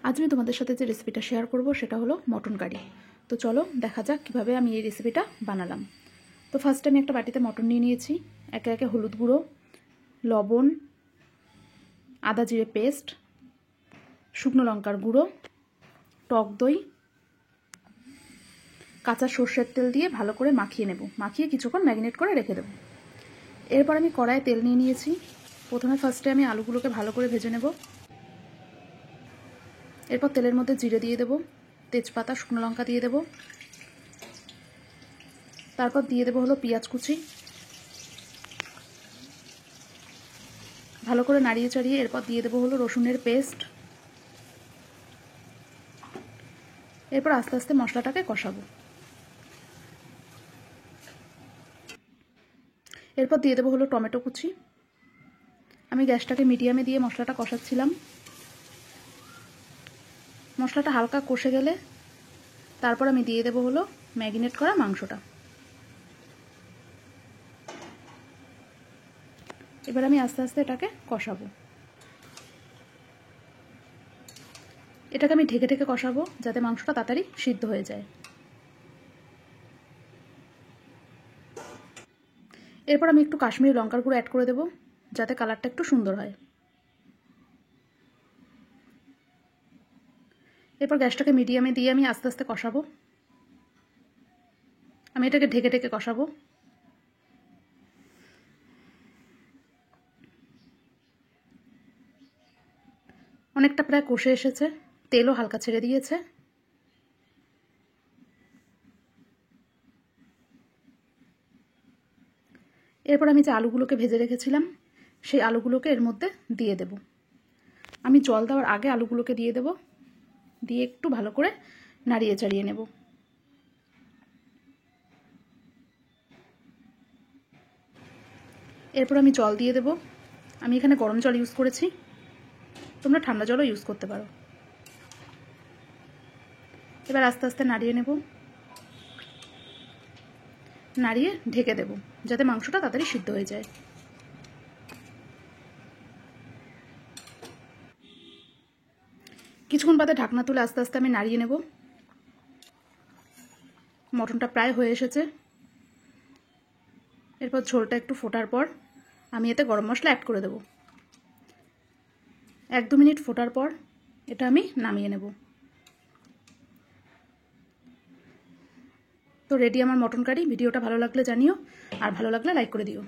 আজ আমি তোমাদের সাথে যে রেসিপিটা শেয়ার করব সেটা হলো মটন কারি। তো চলো দেখা যাক কিভাবে আমি এই রেসিপিটা বানালাম। তো ফার্স্টে আমি একটা বাটিতে মটন নিয়ে নিয়েছি। একে একে হলুদ গুঁড়ো, লবণ, আদা জিরে পেস্ট, শুকনো লঙ্কার গুঁড়ো, টক দই, কাঁচা সর্ষের তেল দিয়ে ভালো করে মাখিয়ে নেব। মাখিয়ে কিছুক্ষণ ম্যারিনেট করে রেখে দেব। এরপর আমি কড়াইয়ে তেল নিয়ে নিয়েছি। প্রথমে ফার্স্টে আমি আলুগুলোকে ভালো করে ভেজে নেব। এরপর তেলের মধ্যে জিরে দিয়ে দেব, তেজপাতা, শুকনো লঙ্কা দিয়ে দেব। তারপর দিয়ে দেব হলো পেঁয়াজ কুচি। ভালো করে নাড়িয়ে চাড়িয়ে এরপর দিয়ে দেব হলো রসুনের পেস্ট। এরপর আস্তে আস্তে মশলাটাকে কষাবো। এরপর দিয়ে দেব হলো টমেটো কুচি। আমি গ্যাসটাকে মিডিয়ামে দিয়ে মশলাটা কষাচ্ছিলাম। মশলাটা হালকা কষে গেলে তারপর আমি দিয়ে দেব হলো ম্যারিনেট করা মাংসটা। এবার আমি আস্তে আস্তে এটাকে কষাবো। এটাকে আমি ঢেকে ঢেকে কষাবো যাতে মাংসটা তাড়াতাড়ি সিদ্ধ হয়ে যায়। এরপর আমি একটু কাশ্মীরি লঙ্কার গুঁড়ো অ্যাড করে দেব যাতে কালারটা একটু সুন্দর হয়। এরপর গ্যাসটাকে মিডিয়ামে দিয়ে আমি আস্তে আস্তে কষাবো। আমি এটাকে ঢেকে ঢেকে কষাবো। অনেকটা প্রায় কষে এসেছে, তেলও হালকা ছেড়ে দিয়েছে। এরপর আমি যে আলুগুলোকে ভেজে রেখেছিলাম সেই আলুগুলোকে এর মধ্যে দিয়ে দেব। আমি জল দেওয়ার আগে আলুগুলোকে দিয়ে দেব, দিয়ে একটু ভালো করে নাড়িয়ে চাড়িয়ে নেব। এরপর আমি জল দিয়ে দেব। আমি এখানে গরম জল ইউজ করেছি, তোমরা ঠান্ডা জলও ইউজ করতে পারো। এবার আস্তে আস্তে নাড়িয়ে নেব, নাড়িয়ে ঢেকে দেব যাতে মাংসটা তাড়াতাড়ি সিদ্ধ হয়ে যায়। কিছুক্ষণ বাদে ঢাকনা তুলে আস্তে আস্তে আমি নাড়িয়ে নেব। মটনটা প্রায় হয়ে এসেছে। এরপর ঝোলটা একটু ফোটার পর আমি এতে গরম মশলা অ্যাড করে দেব। 1-2 মিনিট ফোটার পর এটা আমি নামিয়ে নেব। তো রেডি আমার মটন কারি। ভিডিওটা ভালো লাগলে জানিও, আর ভালো লাগলে লাইক করে দিও।